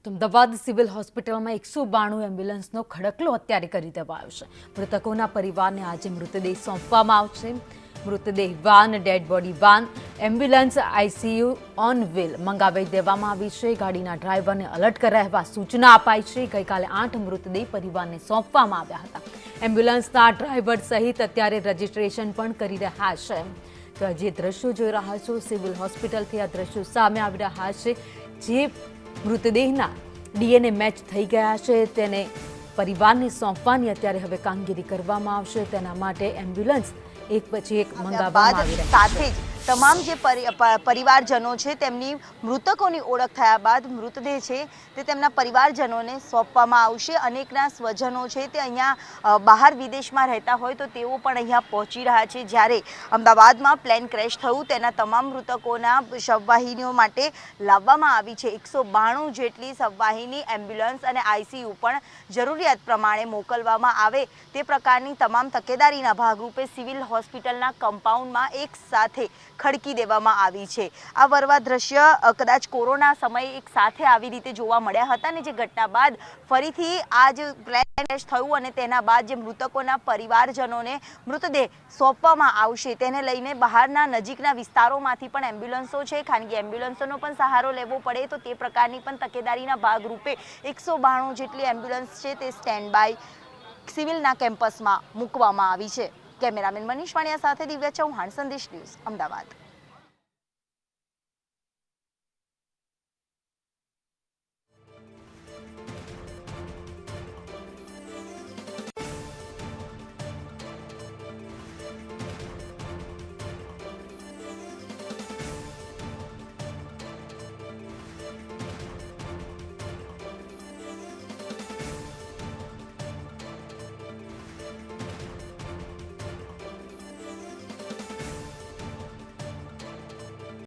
તો અમદાવાદ સિવિલ હોસ્પિટલમાં 192 એમ્બ્યુલન્સનો ખડકલો અત્યારે કરી દેવાયો છે। મૃતકોના પરિવારને આજે મૃતદેહ સોંપવામાં આવશે। મૃતદેહ van, dead body van, ambulance, ICU on wheel મંગાવી દેવામાં આવી છે। ગાડીના ડ્રાઈવરને એલર્ટ રહેવા સૂચના અપાઈ છે। ગઈકાલે 8 મૃતદેહ પરિવારને સોંપવામાં આવ્યા હતા। એમ્બ્યુલન્સના ડ્રાઈવર સહિત અત્યારે રજીસ્ટ્રેશન પણ કરી રહ્યા છે। તો જે દ્રશ્યો જોઈ રહ્યા છો, સિવિલ હોસ્પિટલથી આ દ્રશ્યો સામે આવી રહ્યા છે। જે મૃતદેહના ડીએનએ મેચ થઈ ગયા છે તેને પરિવારને સોંપવાની અત્યારે હવે કામગીરી કરવામાં આવશે। તેના માટે એમ્બ્યુલન્સ એક પછી એક મંગાવવામાં આવી રહી છે। તમામ જે પરિવારજનો છે તેમની મૃતકોની ઓળખ થયા બાદ મૃતદેહ છે તે તેમના પરિવારજનોને સોંપવામાં આવશે। અનેકના સ્વજનો છે તે અહીંયા બહાર વિદેશમાં રહેતા હોય તો તેઓ પણ અહીંયા પહોંચી રહ્યા છે। જ્યારે અમદાવાદમાં પ્લેન ક્રેશ થયું તેના તમામ મૃતકોના શવવાહિનીઓ માટે લાવવામાં આવી છે। 192 જેટલી શવવાહિની, એમ્બ્યુલન્સ અને આઈસીયુ પણ જરૂરિયાત પ્રમાણે મોકલવામાં આવે તે પ્રકારની તમામ તકેદારીના ભાગરૂપે સિવિલ હોસ્પિટલના કમ્પાઉન્ડમાં એક સાથે ખડકી દેવામાં આવી છે। આ વરવા દ્રશ્ય કદાચ કોરોના સમયે એક સાથે આવી રીતે જોવા મળ્યા હતા ને જે ઘટના બાદ ફરીથી આ જ પ્લેન ક્રેશ થયું અને તેના બાદ જે મૃતકોના પરિવારજનોને મૃતદેહ સોંપવામાં આવશે તેને લઈને બહારના નજીકના વિસ્તારોમાંથી પણ એમ્બ્યુલન્સો છે, ખાનગી એમ્બ્યુલન્સોનો પણ સહારો લેવો પડે તો તે પ્રકારની પણ તકેદારીના ભાગરૂપે 192 જેટલી એમ્બ્યુલન્સ છે તે સ્ટેન્ડ બાય સિવિલના કેમ્પસમાં મૂકવામાં આવી છે। કેમેરામેન મનીષ વાણિયા સાથે દિવ્યા ચૌહાણ, સંદેશ ન્યૂઝ, અમદાવાદ।